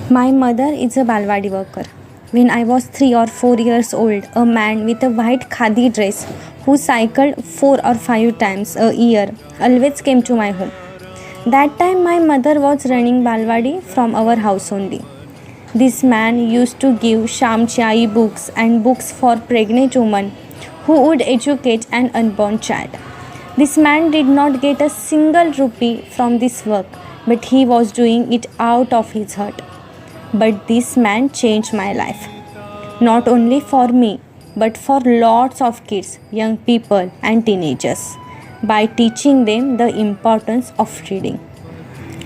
My mother is a Balwadi worker. When I was 3 or 4 years old, a man with a white khadi dress who cycled 4 or 5 times a year always came to my home. That time, my mother was running Balwadi from our house only. This man used to give Shamchai books and books for pregnant women who would educate an unborn child. This man did not get a single rupee from this work, but he was doing it out of his heart. But this man changed my life. Not only for me, but for lots of kids, young people, and teenagers by teaching them the importance of reading.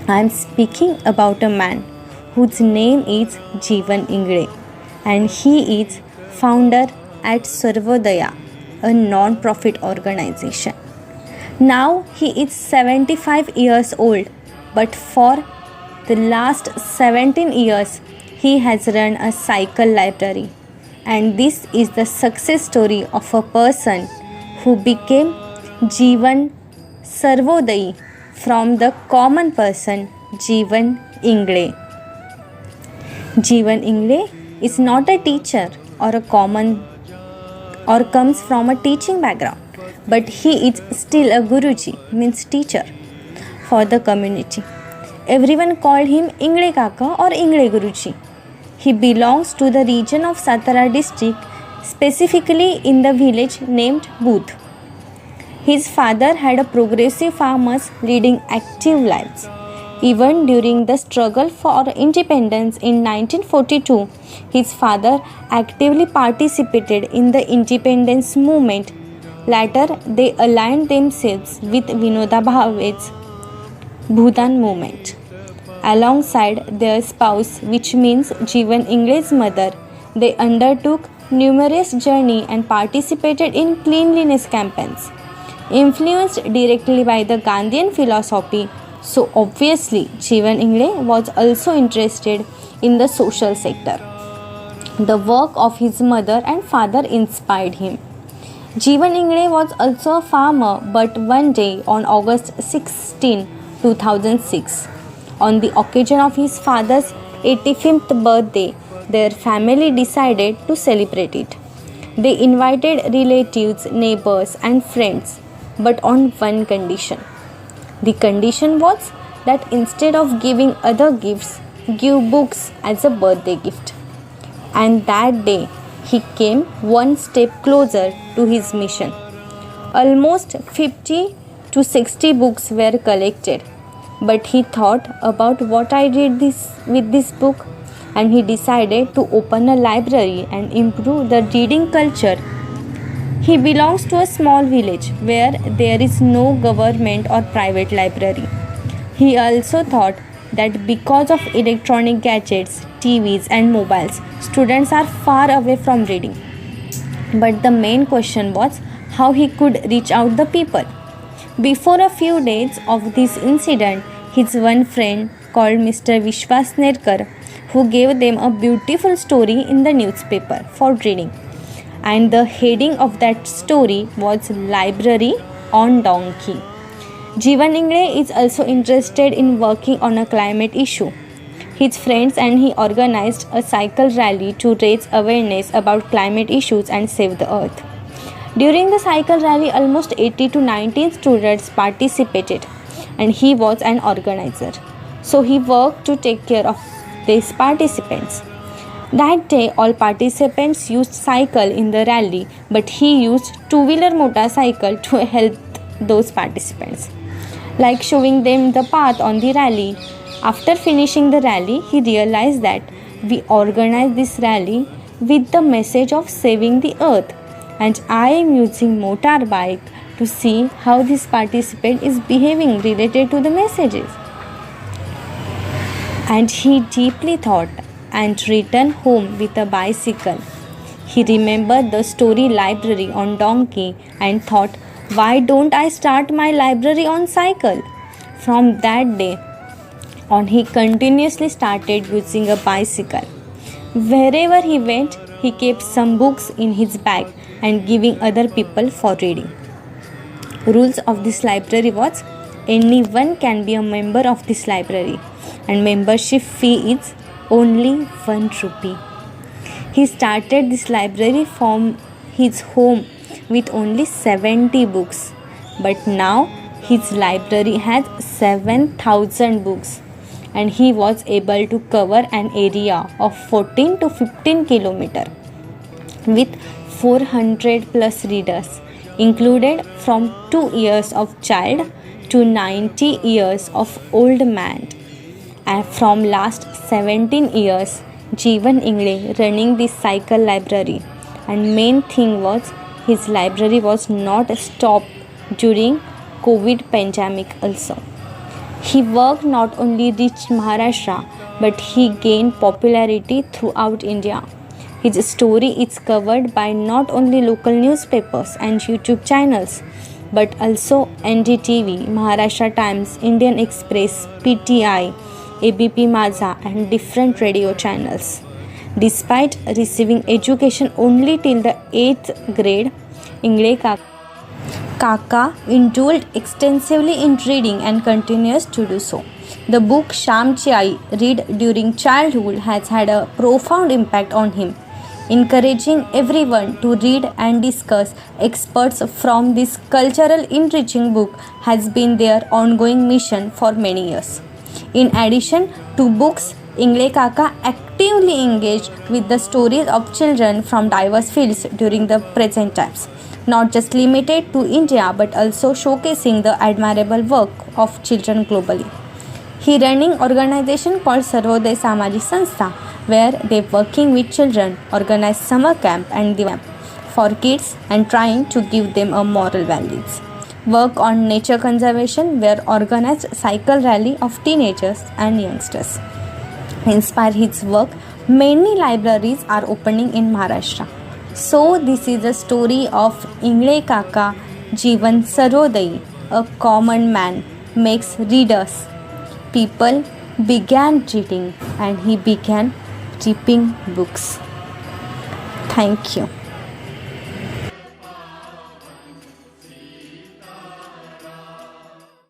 I am speaking about a man whose name is Jeevan Ingre, and he is founder at Sarvodaya, a non-profit organization. Now he is 75 years old, but for the last 17 years he has run a cycle library. And this is the success story of a person who became Jeevan Sarvodai from the common person Jeevan Ingre. Jeevan Ingre is not a teacher or comes from a teaching background, but he is still a Guruji, means teacher, for the community. Everyone called him Ingre Kaka or Ingre Guruji. He belongs to the region of Satara district, specifically in the village named Budh. His father had a progressive farmers leading active lives. Even during the struggle for independence in 1942, his father actively participated in the independence movement. Later, they aligned themselves with Vinoba Bhave's Bhudan movement. Alongside their spouse, which means Jeevan Ingre's mother, they undertook numerous journeys and participated in cleanliness campaigns. Influenced directly by the Gandhian philosophy, so obviously Jeevan Ingre was also interested in the social sector. The work of his mother and father inspired him. Jeevan Ingre was also a farmer, but one day on August 16, 2006, on the occasion of his father's 85th birthday, their family decided to celebrate it. They invited relatives, neighbors, and friends, but on one condition. The condition was that instead of giving other gifts, give books as a birthday gift. And that day, he came one step closer to his mission. Almost 50 to 60 books were collected, but he thought about what I did with this book, and he decided to open a library and improve the reading culture. He belongs to a small village where there is no government or private library. He also thought that because of electronic gadgets, TVs, and mobiles, students are far away from reading. But the main question was how he could reach out the people. Before a few days of this incident, his one friend called Mr. Vishwas Nerkar, who gave them a beautiful story in the newspaper for reading. And the heading of that story was Library on Donkey. Jeevan Ingre is also interested in working on a climate issue. His friends and he organized a cycle rally to raise awareness about climate issues and save the earth. During the cycle rally, almost 80 to 90 students participated, and he was an organizer. So he worked to take care of these participants. That day, all participants used cycle in the rally, but he used two-wheeler motorcycle to help those participants, like showing them the path on the rally. After finishing the rally, he realized that we organized this rally with the message of saving the earth, and I am using motorbike to see how this participant is behaving related to the messages. And he deeply thought and returned home with a bicycle. He remembered the story Library on Donkey and thought, why don't I start my library on cycle? From that day on, he continuously started using a bicycle. Wherever he went, he kept some books in his bag and giving other people for reading. Rules of this library was anyone can be a member of this library, and membership fee is only 1 rupee. He started this library from his home with only 70 books, but now his library has 7,000 books, and he was able to cover an area of 14 to 15 kilometer with 400 plus readers, included from 2 years of child to 90 years of old man. And from last 17 years, Jeevan Ingle running the cycle library, and main thing was his library was not stopped during COVID pandemic also. He worked not only reached Maharashtra, but he gained popularity throughout India. His story is covered by not only local newspapers and YouTube channels, but also NDTV, Maharashtra Times, Indian Express, PTI, ABP Maza, and different radio channels. Despite receiving education only till the 8th grade, Ingle Kaka indulged extensively in reading and continues to do so. The book Shamchi Ai, read during childhood, has had a profound impact on him, encouraging everyone to read and discuss experts from this cultural enriching book has been their ongoing mission for many years. In addition to books, Ingle Kaka actively engaged with the stories of children from diverse fields during the present times, not just limited to India but also showcasing the admirable work of children globally. He running organization called Sarvodaya Samajik Sanstha, where they working with children, organize summer camp and the camp for kids and trying to give them a moral values. Work on nature conservation, where organized cycle rally of teenagers and youngsters. Inspire his work, many libraries are opening in Maharashtra. So this is the story of Ingle Kaka Jeevan Sarvodaya, a common man makes readers. People began reading and he began reaping books. Thank you.